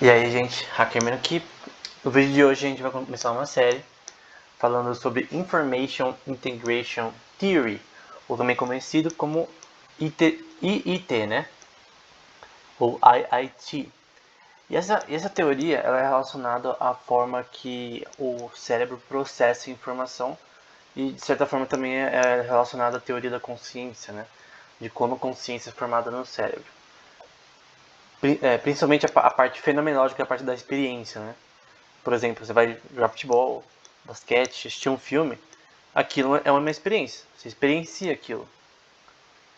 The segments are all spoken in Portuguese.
E aí, gente, Hackerman aqui. No vídeo de hoje a gente vai começar uma série falando sobre Information Integration Theory, ou também conhecido como IIT, né? Ou IIT. E essa teoria ela é relacionada à forma que o cérebro processa informação e, de certa forma, também é relacionada à teoria da consciência, né? De como a consciência é formada no cérebro. Principalmente a parte fenomenológica, a parte da experiência, né? Por exemplo, você vai jogar futebol, basquete, assistir um filme, aquilo é uma experiência. Você experiencia aquilo.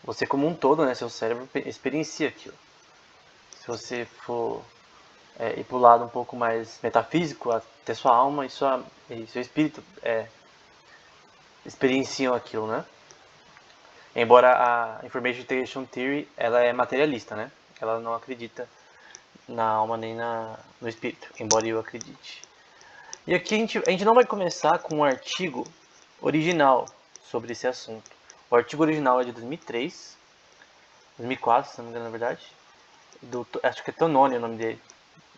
Você como um todo, né, seu cérebro experiencia aquilo. Se você for ir para o lado um pouco mais metafísico, até sua alma e seu espírito experienciam aquilo, né? Embora a Information Integration Theory ela é materialista, né? Ela não acredita na alma nem no espírito, embora eu acredite. E aqui a gente não vai começar com um artigo original sobre esse assunto. O artigo original é de 2003, 2004, se não me engano, na verdade. Acho que é Tononi o nome dele,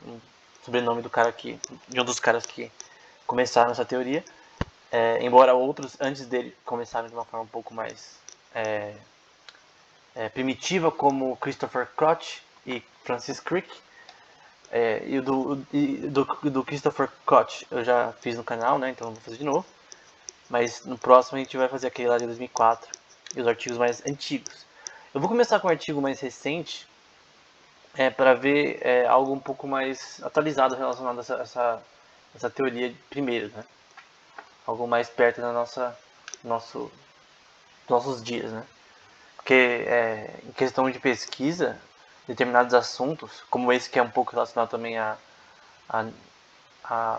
o sobrenome do cara de um dos caras que começaram essa teoria. Embora outros antes dele começaram de uma forma um pouco mais primitiva, como Christopher Koch e Francis Crick. E do Christopher Koch eu já fiz no canal, né? Então não vou fazer de novo. Mas no próximo a gente vai fazer aquele lá de 2004 e os artigos mais antigos. Eu vou começar com um artigo mais recente para ver algo um pouco mais atualizado relacionado a essa teoria primeiro, né? Algo mais perto da nossos dias, né? Porque em questão de pesquisa, determinados assuntos, como esse que é um pouco relacionado também à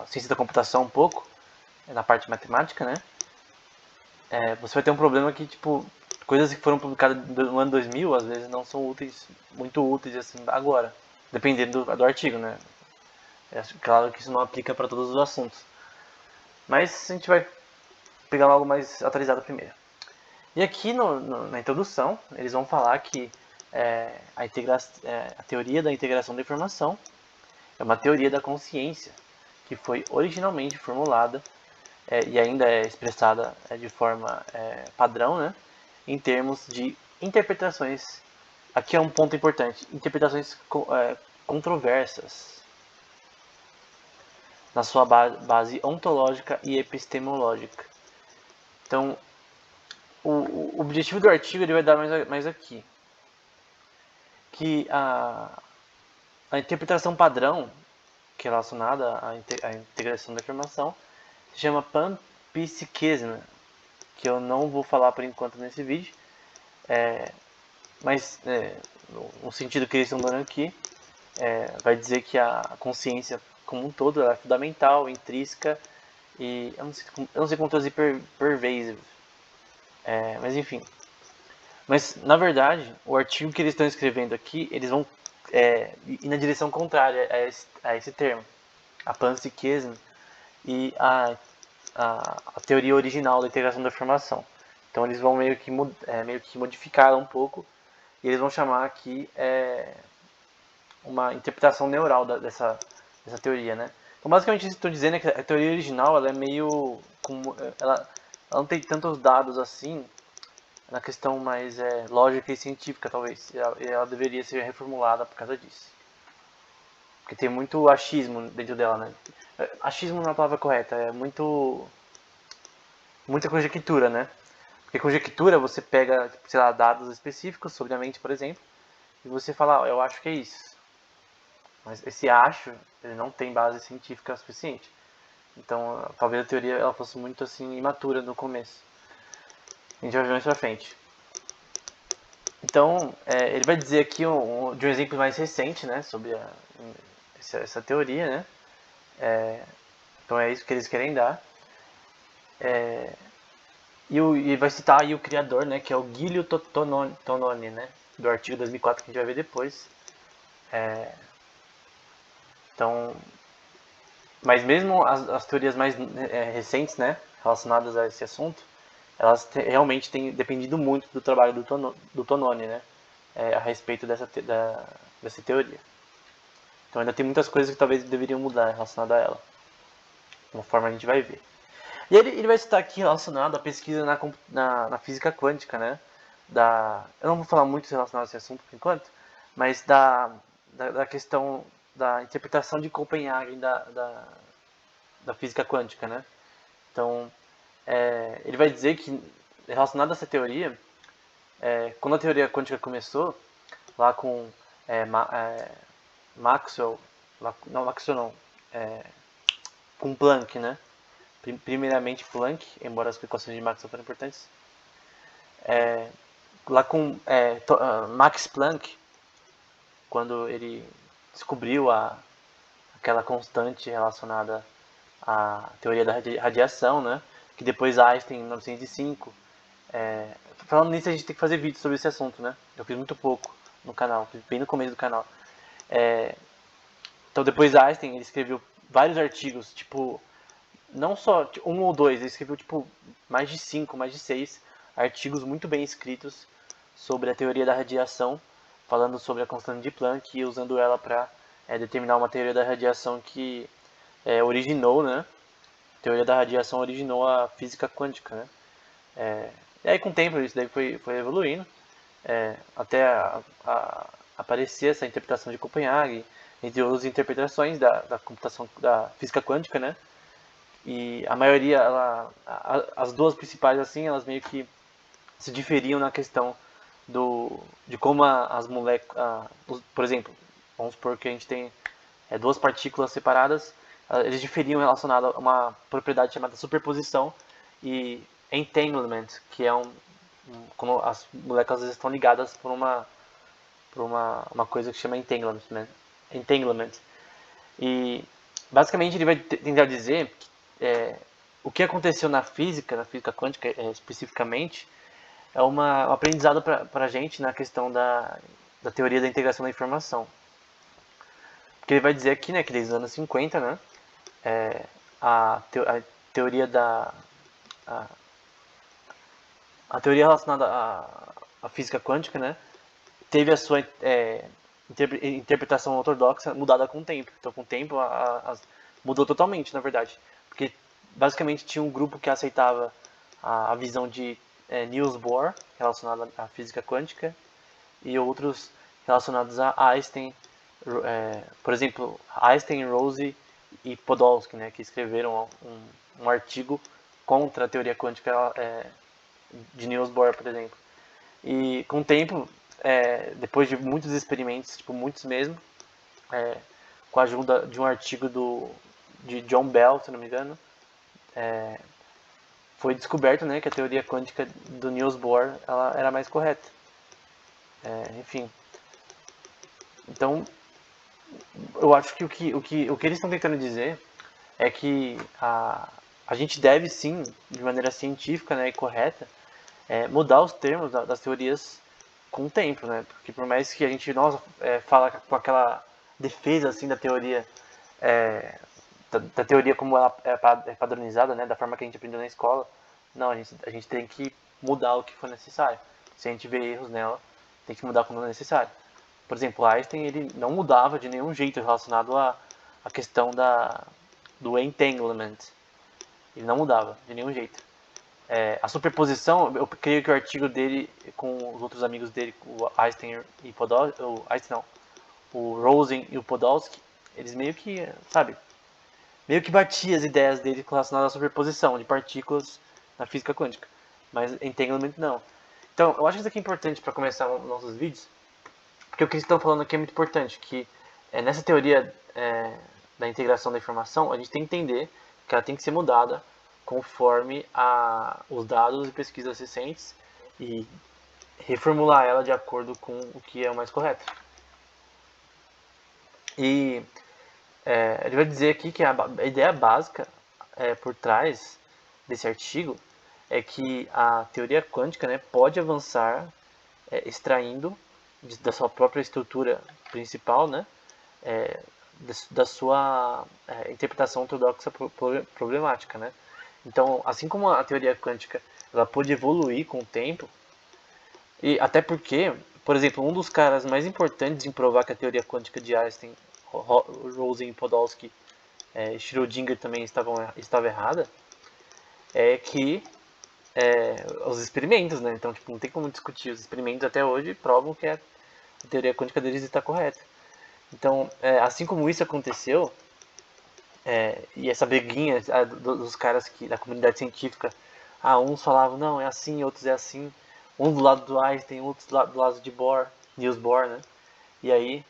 ciência da computação um pouco, na parte matemática, né? Você vai ter um problema que, tipo, coisas que foram publicadas no ano 2000, às vezes não são úteis, muito úteis assim agora, dependendo do artigo, né? Claro que isso não aplica para todos os assuntos. Mas a gente vai pegar algo mais atualizado primeiro. E aqui na introdução, eles vão falar que a teoria da integração da informação é uma teoria da consciência que foi originalmente formulada e ainda é expressada de forma padrão, né, em termos de interpretações. Aqui é um ponto importante: interpretações controversas na sua base ontológica e epistemológica. Então, o objetivo do artigo ele vai dar mais aqui, que a interpretação padrão, que é relacionada à integração da informação, se chama panpsiquismo, que eu não vou falar por enquanto nesse vídeo, mas no sentido que eles estão dando aqui, vai dizer que a consciência como um todo é fundamental, intrínseca e eu não sei como traduzir pervasive, mas enfim. Mas na verdade, o artigo que eles estão escrevendo aqui, eles vão ir na direção contrária a esse termo, a panpsiquismo e a teoria original da integração da informação. Então eles vão meio que modificar um pouco e eles vão chamar aqui uma interpretação neural dessa teoria, né? Então basicamente isso que estou dizendo é que a teoria original ela é meio ela não tem tantos dados assim na questão mais lógica e científica, talvez. E ela deveria ser reformulada por causa disso. Porque tem muito achismo dentro dela, né? Achismo não é a palavra correta, é muita conjectura, né? Porque conjectura você pega, sei lá, dados específicos sobre a mente, por exemplo, e você fala, eu acho que é isso. Mas esse acho, ele não tem base científica suficiente. Então, talvez a teoria ela fosse muito assim imatura no começo. A gente vai ver mais pra frente. Então, ele vai dizer aqui de um exemplo mais recente, né, sobre essa teoria, né? Então é isso que eles querem dar. E vai citar aí o criador, né, que é o Giulio Tononi, né, do artigo 2004 que a gente vai ver depois. Então, mas mesmo as teorias mais recentes, né, relacionadas a esse assunto, elas realmente têm dependido muito do trabalho do Tononi, né, a respeito dessa teoria. Então ainda tem muitas coisas que talvez deveriam mudar relacionadas a ela, conforme a gente vai ver. E ele vai citar aqui relacionado à pesquisa na física quântica, né? Eu não vou falar muito relacionado a esse assunto por enquanto, mas da questão da interpretação de Copenhague da física quântica, né? Então, ele vai dizer que, relacionado a essa teoria, quando a teoria quântica começou, lá com Maxwell, não, Maxwell não, com Planck, né? Primeiramente Planck, embora as equações de Maxwell foram importantes, lá com Max Planck, quando ele descobriu aquela constante relacionada à teoria da radiação, né? Que depois Einstein, em 1905, falando nisso, a gente tem que fazer vídeo sobre esse assunto, né? Eu fiz muito pouco no canal, bem no começo do canal. Então depois Einstein, ele escreveu vários artigos, tipo, não só um ou dois, ele escreveu tipo mais de 5, mais de 6 artigos muito bem escritos sobre a teoria da radiação, falando sobre a constante de Planck e usando ela para determinar uma teoria da radiação que originou, né? A teoria da radiação originou a física quântica, né? E aí com o tempo isso daí foi evoluindo, até aparecer essa interpretação de Copenhague, entre outras interpretações da computação da física quântica, né? E a maioria, as duas principais assim, elas meio que se diferiam na questão de como as moléculas, por exemplo, vamos supor que a gente tem duas partículas separadas, eles diferiam relacionado a uma propriedade chamada superposição e entanglement, que é quando as moléculas estão ligadas por uma coisa que chama entanglement. E basicamente ele vai tentar dizer o que aconteceu na física quântica especificamente, é um aprendizado para a gente na questão da teoria da integração da informação. Porque ele vai dizer aqui, né, que desde os anos 50, né, a teoria a teoria relacionada à física quântica, né, teve a sua interpretação ortodoxa mudada com o tempo. Então, com o tempo, mudou totalmente, na verdade. Porque, basicamente, tinha um grupo que aceitava a visão de Niels Bohr, relacionada à física quântica, e outros relacionados a Einstein, por exemplo, Einstein, Rose e Podolsky, né, que escreveram um artigo contra a teoria quântica de Niels Bohr, por exemplo. E com o tempo, depois de muitos experimentos, tipo muitos mesmo, com a ajuda de um artigo de John Bell, se não me engano, foi descoberto, né, que a teoria quântica do Niels Bohr ela era mais correta. Enfim. Então, eu acho que o que eles estão tentando dizer é que a gente deve sim, de maneira científica, né, e correta, mudar os termos das teorias com o tempo, né? Porque por mais que a gente fala com aquela defesa assim da teoria, da teoria como ela é padronizada, né, da forma que a gente aprendeu na escola, não, a gente tem que mudar o que for necessário. Se a gente vê erros nela, tem que mudar quando é necessário. Por exemplo, Einstein ele não mudava de nenhum jeito relacionado à questão do entanglement. Ele não mudava de nenhum jeito. A superposição, eu creio que o artigo dele com os outros amigos dele, o Einstein e Podolsky, o Rosen e o Podolsky, eles meio que, sabe, meio que batiam as ideias dele relacionadas à superposição de partículas na física quântica, mas entanglement não. Então, eu acho que isso aqui é importante para começar os nossos vídeos, porque o que eles estão falando aqui é muito importante, que nessa teoria da integração da informação, a gente tem que entender que ela tem que ser mudada conforme os dados e pesquisas recentes e reformular ela de acordo com o que é o mais correto. E ele vai dizer aqui que a ideia básica por trás desse artigo é que a teoria quântica, né, pode avançar extraindo da sua própria estrutura principal, né, da sua interpretação ortodoxa problemática, né? Então, assim como a teoria quântica ela pode evoluir com o tempo, e até porque, por exemplo, um dos caras mais importantes em provar que a teoria quântica de Einstein Rosen, Podolsky, Schrödinger também estava errada, é que os experimentos, né? Então, tipo, não tem como discutir. Os experimentos até hoje provam que a teoria quântica deles está correta. Então, assim como isso aconteceu, e essa briguinha dos caras da comunidade científica, uns falavam, não, é assim, outros é assim, um do lado do Einstein, outros do lado de Bohr, Niels Bohr, né? E aí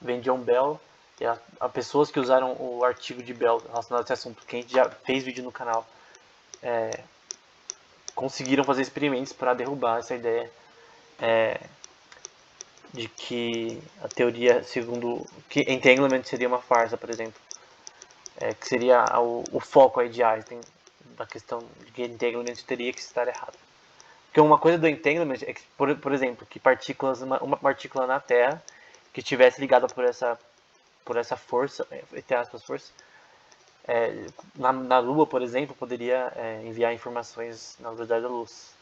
vem John Bell, e a pessoas que usaram o artigo de Bell relacionado a esse assunto, que a gente já fez vídeo no canal, conseguiram fazer experimentos para derrubar essa ideia de que a teoria segundo que entanglement seria uma farsa, por exemplo, que seria o foco aí de Einstein da questão de que entanglement teria que estar errado. Porque uma coisa do entanglement é que, por exemplo, que partículas, uma partícula na Terra que estivesse ligada por essa força, entre aspas, força, na Lua, por exemplo, poderia enviar informações na velocidade da luz.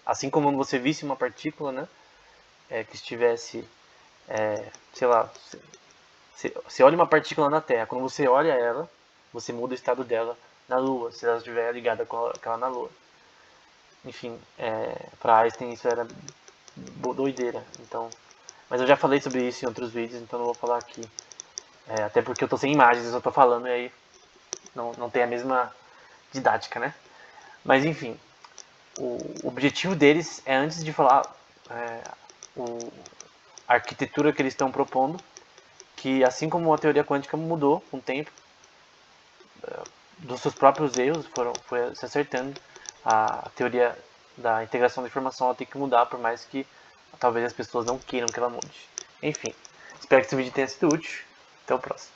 Assim como você visse uma partícula, né, que estivesse, sei lá, você olha uma partícula na Terra, quando você olha ela, você muda o estado dela na Lua, se ela estiver ligada com aquela na Lua. Enfim, para Einstein isso era doideira. Então, mas eu já falei sobre isso em outros vídeos, então não vou falar aqui. Até porque eu tô sem imagens, eu só tô falando e aí não tem a mesma didática, né? Mas enfim, o objetivo deles é, antes de falar a arquitetura que eles estão propondo, que assim como a teoria quântica mudou com o tempo, dos seus próprios erros, foi se acertando, a teoria da integração da informação ela tem que mudar, por mais que talvez as pessoas não queiram que ela mude. Enfim, espero que esse vídeo tenha sido útil. Até o próximo.